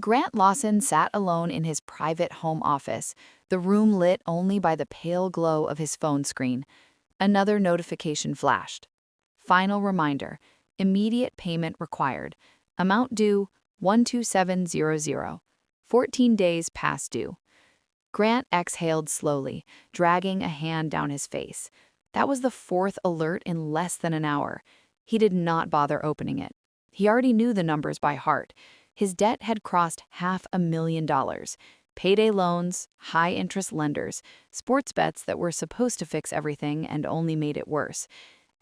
Grant Lawson sat alone in his private home office, the room lit only by the pale glow of his phone screen. Another notification flashed. Final reminder: immediate payment required. Amount due 12700. 14 days past due. Grant exhaled slowly, dragging a hand down his face. That was the fourth alert in less than an hour. He did not bother opening it. He already knew the numbers by heart. His debt had crossed $500,000. Payday loans, high-interest lenders, sports bets that were supposed to fix everything and only made it worse.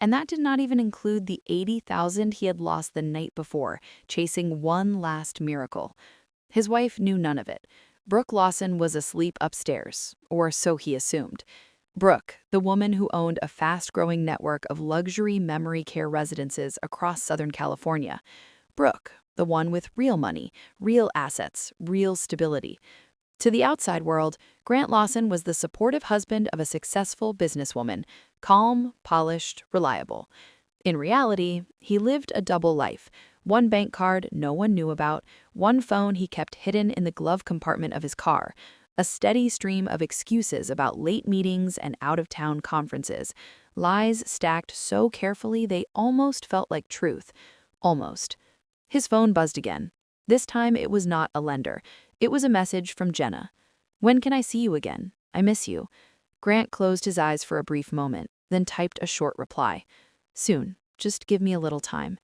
And that did not even include the $80,000 he had lost the night before, chasing one last miracle. His wife knew none of it. Brooke Lawson was asleep upstairs, or so he assumed. Brooke, the woman who owned a fast-growing network of luxury memory care residences across Southern California. Brooke, the one with real money, real assets, real stability. To the outside world, Grant Lawson was the supportive husband of a successful businesswoman, calm, polished, reliable. In reality, he lived a double life. One bank card no one knew about, one phone he kept hidden in the glove compartment of his car, a steady stream of excuses about late meetings and out-of-town conferences, lies stacked so carefully they almost felt like truth. Almost. His phone buzzed again. This time it was not a lender. It was a message from Jenna. "When can I see you again? I miss you." Grant closed his eyes for a brief moment, then typed a short reply. "Soon. Just give me a little time."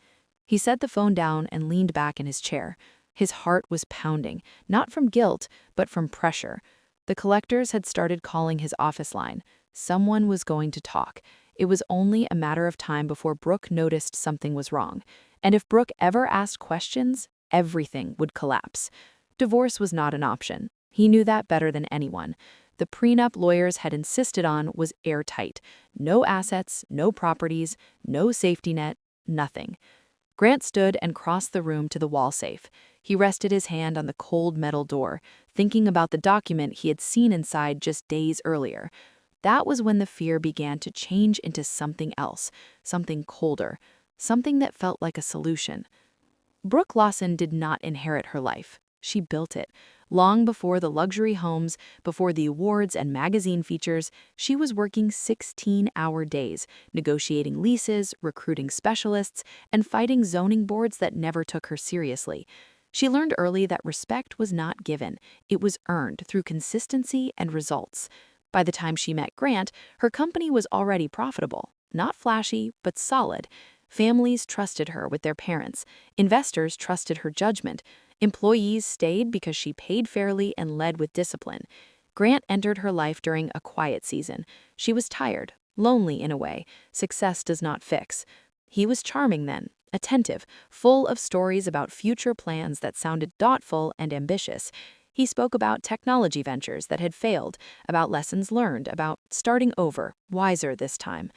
He set the phone down and leaned back in his chair. His heart was pounding, not from guilt, but from pressure. The collectors had started calling his office line. Someone was going to talk. It was only a matter of time before Brooke noticed something was wrong. And if Brooke ever asked questions, everything would collapse. Divorce was not an option. He knew that better than anyone. The prenup lawyers had insisted on was airtight. No assets, no properties, no safety net, nothing. Grant stood and crossed the room to the wall safe. He rested his hand on the cold metal door, thinking about the document he had seen inside just days earlier. That was when the fear began to change into something else, something colder, something that felt like a solution. Brooke Lawson did not inherit her life. She built it. Long before the luxury homes, before the awards and magazine features, she was working 16-hour days, negotiating leases, recruiting specialists, and fighting zoning boards that never took her seriously. She learned early that respect was not given. It was earned through consistency and results. By the time she met Grant, her company was already profitable. Not flashy, but solid. Families trusted her with their parents. Investors trusted her judgment. Employees stayed because she paid fairly and led with discipline. Grant entered her life during a quiet season. She was tired, lonely in a way success does not fix. He was charming then, attentive, full of stories about future plans that sounded thoughtful and ambitious. He spoke about technology ventures that had failed, about lessons learned, about starting over, wiser this time.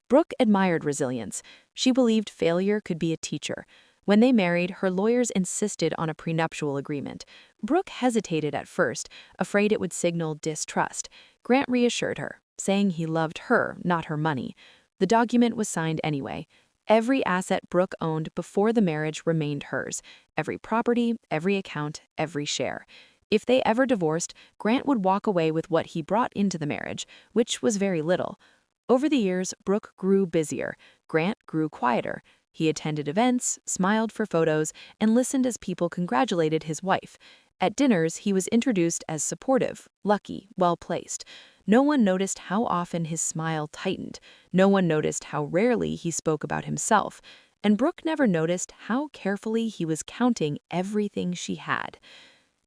Brooke admired resilience. She believed failure could be a teacher. When they married, her lawyers insisted on a prenuptial agreement. Brooke hesitated at first, afraid it would signal distrust. Grant reassured her, saying he loved her, not her money. The document was signed anyway. Every asset Brooke owned before the marriage remained hers. Every property, every account, every share. If they ever divorced, Grant would walk away with what he brought into the marriage, which was very little. Over the years, Brooke grew busier. Grant grew quieter. He attended events, smiled for photos, and listened as people congratulated his wife. At dinners, he was introduced as supportive, lucky, well-placed. No one noticed how often his smile tightened. No one noticed how rarely he spoke about himself. And Brooke never noticed how carefully he was counting everything she had.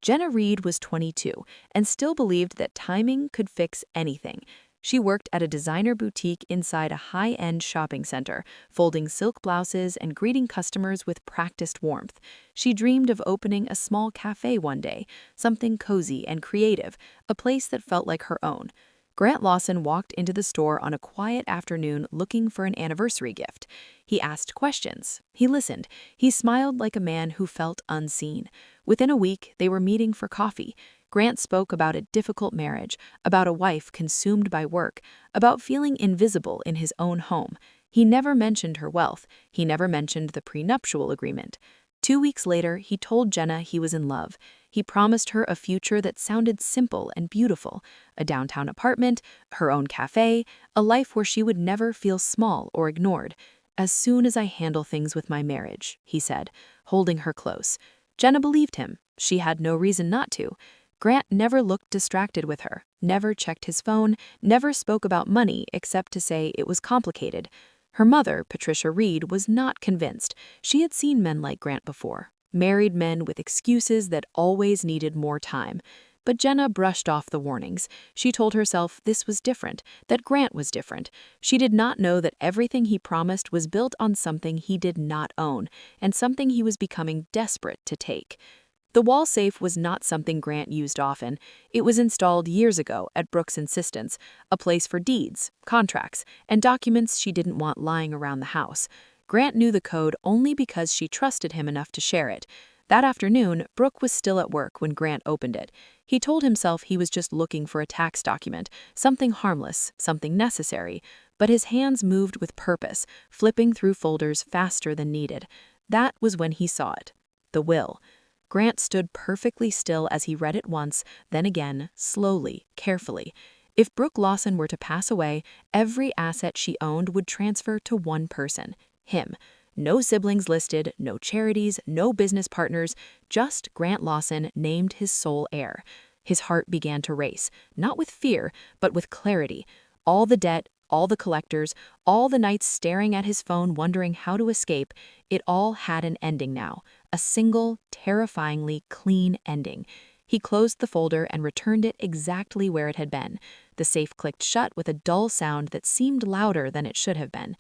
Jenna Reed was 22 and still believed that timing could fix anything. She worked at a designer boutique inside a high-end shopping center, folding silk blouses and greeting customers with practiced warmth. She dreamed of opening a small cafe one day, something cozy and creative, a place that felt like her own. Grant Lawson walked into the store on a quiet afternoon looking for an anniversary gift. He asked questions. He listened. He smiled like a man who felt unseen. Within a week, they were meeting for coffee. Grant spoke about a difficult marriage, about a wife consumed by work, about feeling invisible in his own home. He never mentioned her wealth. He never mentioned the prenuptial agreement. 2 weeks later, he told Jenna he was in love. He promised her a future that sounded simple and beautiful, a downtown apartment, her own cafe, a life where she would never feel small or ignored. "As soon as I handle things with my marriage," he said, holding her close. Jenna believed him. She had no reason not to. Grant never looked distracted with her, never checked his phone, never spoke about money except to say it was complicated. Her mother, Patricia Reed, was not convinced. She had seen men like Grant before, married men with excuses that always needed more time. But Jenna brushed off the warnings. She told herself this was different, that Grant was different. She did not know that everything he promised was built on something he did not own, and something he was becoming desperate to take. The wall safe was not something Grant used often. It was installed years ago at Brooke's insistence, a place for deeds, contracts, and documents she didn't want lying around the house. Grant knew the code only because she trusted him enough to share it. That afternoon, Brooke was still at work when Grant opened it. He told himself he was just looking for a tax document, something harmless, something necessary, but his hands moved with purpose, flipping through folders faster than needed. That was when he saw it. The will. Grant stood perfectly still as he read it once, then again, slowly, carefully. If Brooke Lawson were to pass away, every asset she owned would transfer to one person, him. No siblings listed, no charities, no business partners, just Grant Lawson named his sole heir. His heart began to race, not with fear, but with clarity. All the debt, all the collectors, all the nights staring at his phone wondering how to escape, it all had an ending now. A single, terrifyingly clean ending. He closed the folder and returned it exactly where it had been. The safe clicked shut with a dull sound that seemed louder than it should have been.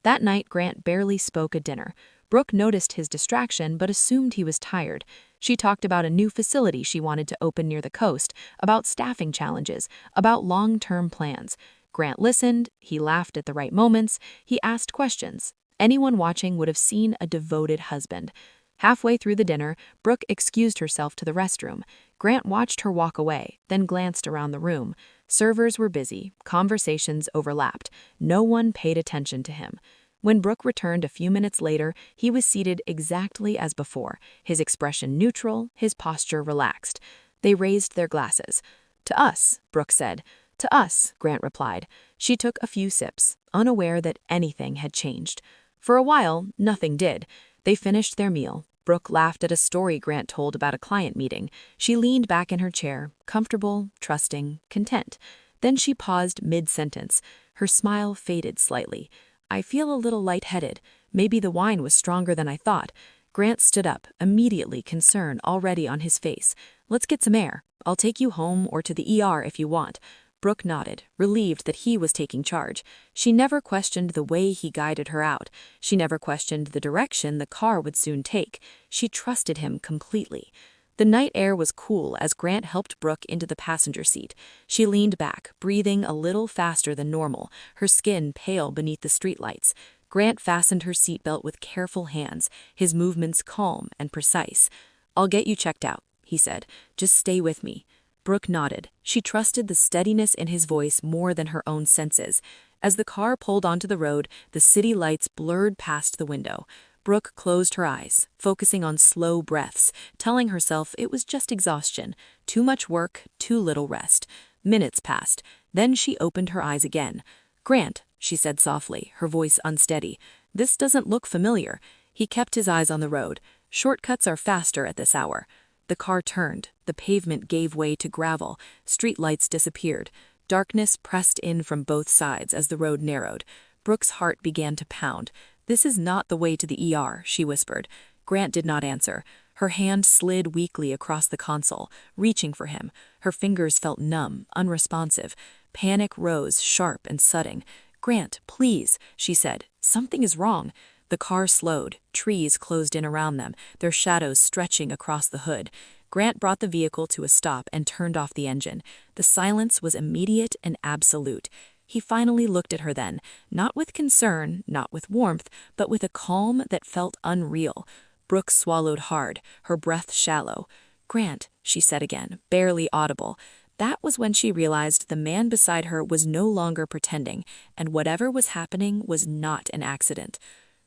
That night, Grant barely spoke at dinner. Brooke noticed his distraction but assumed he was tired. She talked about a new facility she wanted to open near the coast, about staffing challenges, about long-term plans. Grant listened, he laughed at the right moments, he asked questions. Anyone watching would have seen a devoted husband. Halfway through the dinner, Brooke excused herself to the restroom. Grant watched her walk away, then glanced around the room. Servers were busy, conversations overlapped. No one paid attention to him. When Brooke returned a few minutes later, he was seated exactly as before, his expression neutral, his posture relaxed. They raised their glasses. "To us," Brooke said. "To us," Grant replied. She took a few sips, unaware that anything had changed. For a while, nothing did. They finished their meal. Brooke laughed at a story Grant told about a client meeting. She leaned back in her chair, comfortable, trusting, content. Then she paused mid-sentence. Her smile faded slightly. "I feel a little lightheaded. Maybe the wine was stronger than I thought." Grant stood up, immediately concern already on his face. "Let's get some air. I'll take you home or to the ER if you want." Brooke nodded, relieved that he was taking charge. She never questioned the way he guided her out. She never questioned the direction the car would soon take. She trusted him completely. The night air was cool as Grant helped Brooke into the passenger seat. She leaned back, breathing a little faster than normal, her skin pale beneath the streetlights. Grant fastened her seatbelt with careful hands, his movements calm and precise. "I'll get you checked out," he said. "Just stay with me." Brooke nodded. She trusted the steadiness in his voice more than her own senses. As the car pulled onto the road, the city lights blurred past the window. Brooke closed her eyes, focusing on slow breaths, telling herself it was just exhaustion. Too much work, too little rest. Minutes passed. Then she opened her eyes again. "Grant," she said softly, her voice unsteady. "This doesn't look familiar." He kept his eyes on the road. Shortcuts are faster at this hour. The car turned. The pavement gave way to gravel. Streetlights disappeared. Darkness pressed in from both sides as the road narrowed. Brooke's heart began to pound. "This is not the way to the ER," she whispered. Grant did not answer. Her hand slid weakly across the console, reaching for him. Her fingers felt numb, unresponsive. Panic rose, sharp and sudden. "Grant, please," she said. "Something is wrong." The car slowed. Trees closed in around them, their shadows stretching across the hood. Grant brought the vehicle to a stop and turned off the engine. The silence was immediate and absolute. He finally looked at her then, not with concern, not with warmth, but with a calm that felt unreal. Brooke swallowed hard, her breath shallow. "Grant," she said again, barely audible. That was when she realized the man beside her was no longer pretending, and whatever was happening was not an accident.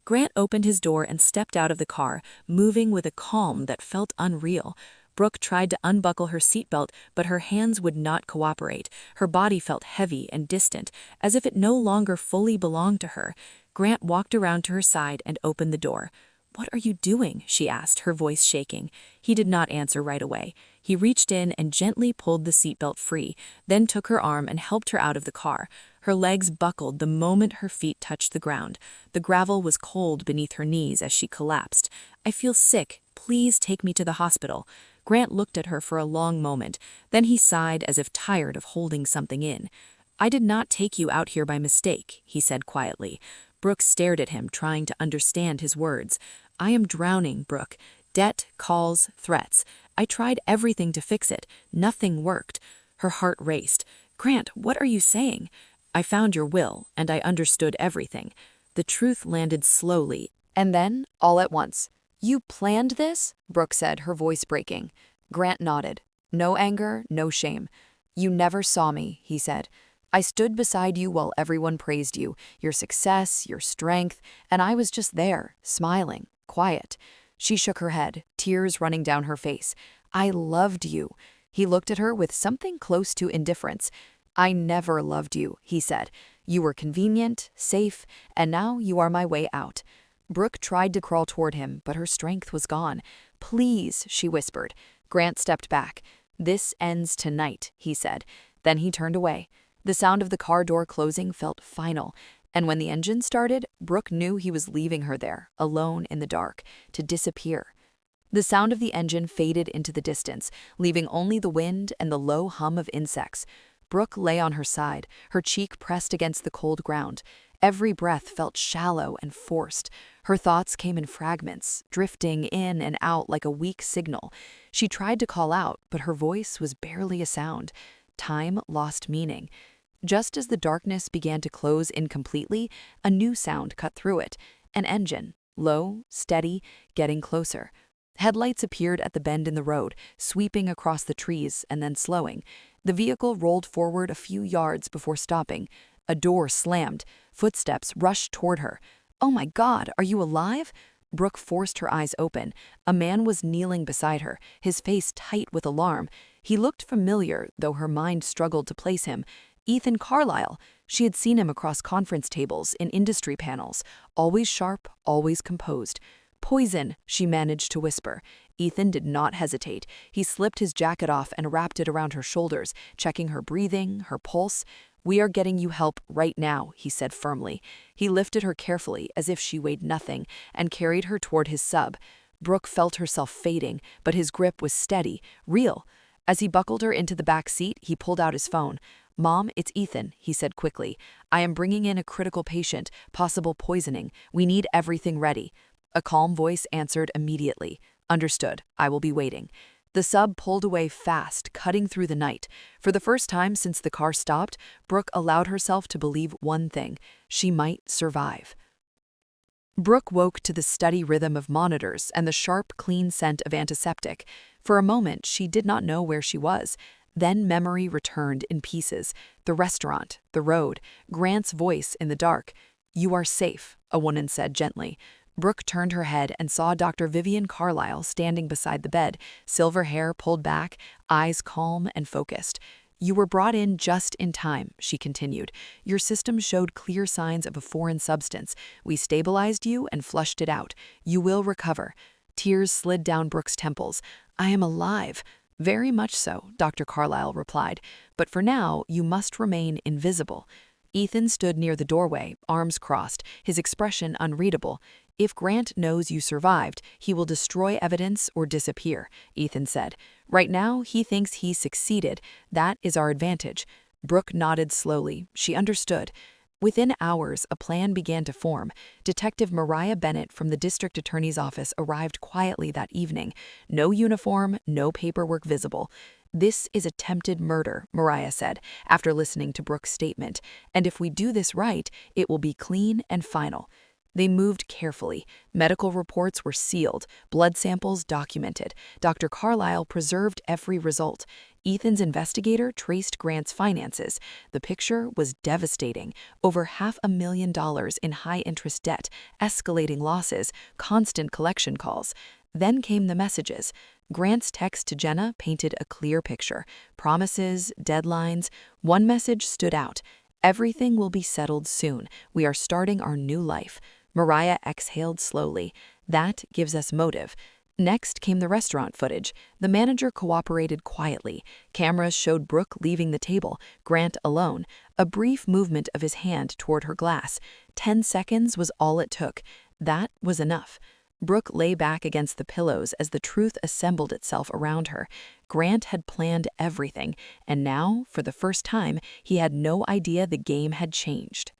Grant opened his door and stepped out of the car, moving with a calm that felt unreal. Brooke tried to unbuckle her seatbelt, but her hands would not cooperate. Her body felt heavy and distant, as if it no longer fully belonged to her. Grant walked around to her side and opened the door. "What are you doing?" she asked, her voice shaking. He did not answer right away. He reached in and gently pulled the seatbelt free, then took her arm and helped her out of the car. Her legs buckled the moment her feet touched the ground. The gravel was cold beneath her knees as she collapsed. "I feel sick. Please take me to the hospital." Grant looked at her for a long moment. Then he sighed as if tired of holding something in. "I did not take you out here by mistake," he said quietly. Brooke stared at him, trying to understand his words. "I am drowning, Brooke. Debt, calls, threats. I tried everything to fix it. Nothing worked." Her heart raced. "Grant, what are you saying?" "I found your will, and I understood everything." The truth landed slowly. And then, all at once, "You planned this?" Brooke said, her voice breaking. Grant nodded. No anger, no shame. "You never saw me," he said. "I stood beside you while everyone praised you, your success, your strength, and I was just there, smiling, quiet." She shook her head, tears running down her face. "I loved you." He looked at her with something close to indifference. "I never loved you," he said. "You were convenient, safe, and now you are my way out." Brooke tried to crawl toward him, but her strength was gone. "Please," she whispered. Grant stepped back. "This ends tonight," he said. Then he turned away. The sound of the car door closing felt final, and when the engine started, Brooke knew he was leaving her there, alone in the dark, to disappear. The sound of the engine faded into the distance, leaving only the wind and the low hum of insects. Brooke lay on her side, her cheek pressed against the cold ground. Every breath felt shallow and forced. Her thoughts came in fragments, drifting in and out like a weak signal. She tried to call out, but her voice was barely a sound. Time lost meaning. Just as the darkness began to close incompletely, a new sound cut through it. An engine, low, steady, getting closer. Headlights appeared at the bend in the road, sweeping across the trees and then slowing. The vehicle rolled forward a few yards before stopping. A door slammed. Footsteps rushed toward her. "Oh my God, are you alive?" Brooke forced her eyes open. A man was kneeling beside her, his face tight with alarm. He looked familiar, though her mind struggled to place him. Ethan Carlyle. She had seen him across conference tables, in industry panels, always sharp, always composed. "Poison," she managed to whisper. Ethan did not hesitate. He slipped his jacket off and wrapped it around her shoulders, checking her breathing, her pulse. "We are getting you help right now," he said firmly. He lifted her carefully, as if she weighed nothing, and carried her toward his sub. Brooke felt herself fading, but his grip was steady, real. As he buckled her into the back seat, he pulled out his phone. "Mom, it's Ethan," he said quickly. "I am bringing in a critical patient, possible poisoning. We need everything ready." A calm voice answered immediately. "Understood. I will be waiting." The sub pulled away fast, cutting through the night. For the first time since the car stopped, Brooke allowed herself to believe one thing: she might survive. Brooke woke to the steady rhythm of monitors and the sharp, clean scent of antiseptic. For a moment, she did not know where she was. Then memory returned in pieces. The restaurant, the road, Grant's voice in the dark. "You are safe," a woman said gently. Brooke turned her head and saw Dr. Vivian Carlyle standing beside the bed, silver hair pulled back, eyes calm and focused. "You were brought in just in time," she continued. "Your system showed clear signs of a foreign substance. We stabilized you and flushed it out. You will recover." Tears slid down Brooke's temples. "I am alive." "Very much so," Dr. Carlyle replied. "But for now, you must remain invisible." Ethan stood near the doorway, arms crossed, his expression unreadable. "If Grant knows you survived, he will destroy evidence or disappear," Ethan said. "Right now, he thinks he succeeded. That is our advantage." Brooke nodded slowly. She understood. Within hours, a plan began to form. Detective Mariah Bennett from the district attorney's office arrived quietly that evening. No uniform, no paperwork visible. "This is attempted murder," Mariah said, after listening to Brooke's statement. "And if we do this right, it will be clean and final." They moved carefully. Medical reports were sealed, blood samples documented. Dr. Carlyle preserved every result. Ethan's investigator traced Grant's finances. The picture was devastating. Over $500,000 in high-interest debt, escalating losses, constant collection calls. Then came the messages. Grant's text to Jenna painted a clear picture. Promises, deadlines. One message stood out. Everything will be settled soon. We are starting our new life. Mariah exhaled slowly. That gives us motive. Next came the restaurant footage. The manager cooperated quietly. Cameras showed Brooke leaving the table, Grant alone, a brief movement of his hand toward her glass. 10 seconds was all it took. That was enough. Brooke lay back against the pillows as the truth assembled itself around her. Grant had planned everything, and now, for the first time, he had no idea the game had changed.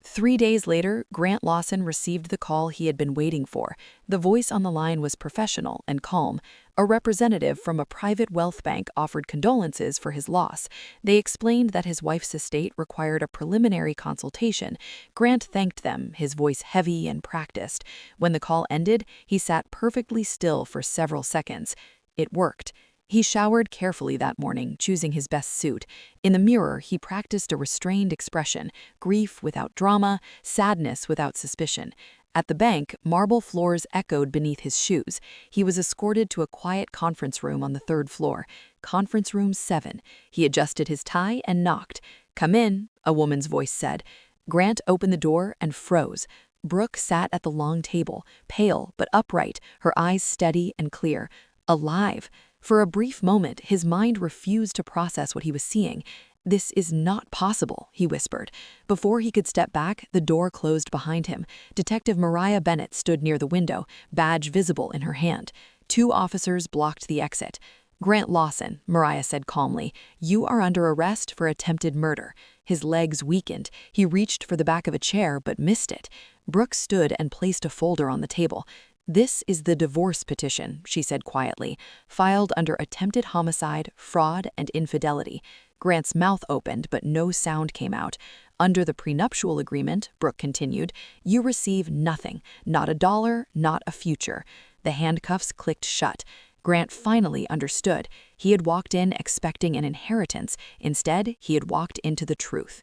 3 days later, Grant Lawson received the call he had been waiting for. The voice on the line was professional and calm. A representative from a private wealth bank offered condolences for his loss. They explained that his wife's estate required a preliminary consultation. Grant thanked them, his voice heavy and practiced. When the call ended, he sat perfectly still for several seconds. It worked. He showered carefully that morning, choosing his best suit. In the mirror, he practiced a restrained expression, grief without drama, sadness without suspicion. At the bank, marble floors echoed beneath his shoes. He was escorted to a quiet conference room on the 3rd floor. Conference room 7. He adjusted his tie and knocked. "Come in," a woman's voice said. Grant opened the door and froze. Brooke sat at the long table, pale but upright, her eyes steady and clear. Alive. For a brief moment, his mind refused to process what he was seeing. "This is not possible," he whispered. Before he could step back, the door closed behind him. Detective Mariah Bennett stood near the window, badge visible in her hand. 2 officers blocked the exit. "Grant Lawson," Mariah said calmly, "you are under arrest for attempted murder." His legs weakened. He reached for the back of a chair but missed it. Brooke stood and placed a folder on the table. "This is the divorce petition," she said quietly, "filed under attempted homicide, fraud, and infidelity." Grant's mouth opened, but no sound came out. "Under the prenuptial agreement," Brooke continued, "you receive nothing, not a dollar, not a future." The handcuffs clicked shut. Grant finally understood. He had walked in expecting an inheritance. Instead, he had walked into the truth.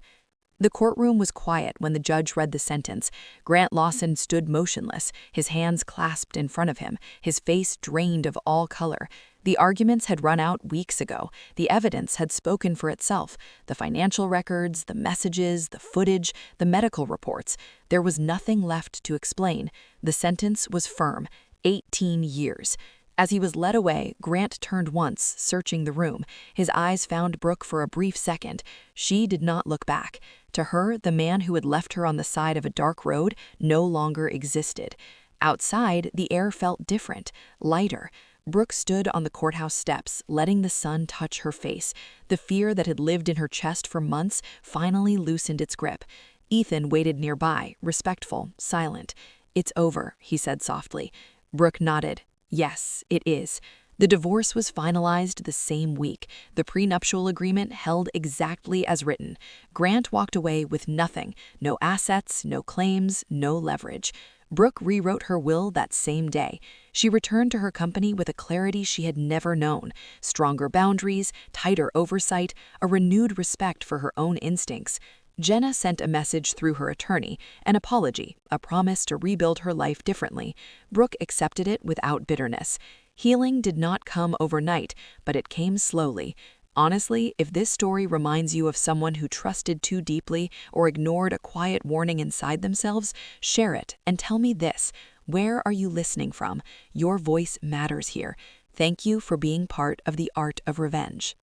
The courtroom was quiet when the judge read the sentence. Grant Lawson stood motionless, his hands clasped in front of him, his face drained of all color. The arguments had run out weeks ago. The evidence had spoken for itself. The financial records, the messages, the footage, the medical reports. There was nothing left to explain. The sentence was firm: 18 years. As he was led away, Grant turned once, searching the room. His eyes found Brooke for a brief second. She did not look back. To her, the man who had left her on the side of a dark road no longer existed. Outside, the air felt different, lighter. Brooke stood on the courthouse steps, letting the sun touch her face. The fear that had lived in her chest for months finally loosened its grip. Ethan waited nearby, respectful, silent. "It's over," he said softly. Brooke nodded. "Yes, it is." The divorce was finalized the same week. The prenuptial agreement held exactly as written. Grant walked away with nothing: no assets, no claims, no leverage. Brooke rewrote her will that same day. She returned to her company with a clarity she had never known: stronger boundaries, tighter oversight, a renewed respect for her own instincts. Jenna sent a message through her attorney, an apology, a promise to rebuild her life differently. Brooke accepted it without bitterness. Healing did not come overnight, but it came slowly. Honestly, if this story reminds you of someone who trusted too deeply or ignored a quiet warning inside themselves, share it and tell me this: where are you listening from? Your voice matters here. Thank you for being part of the Art of Revenge.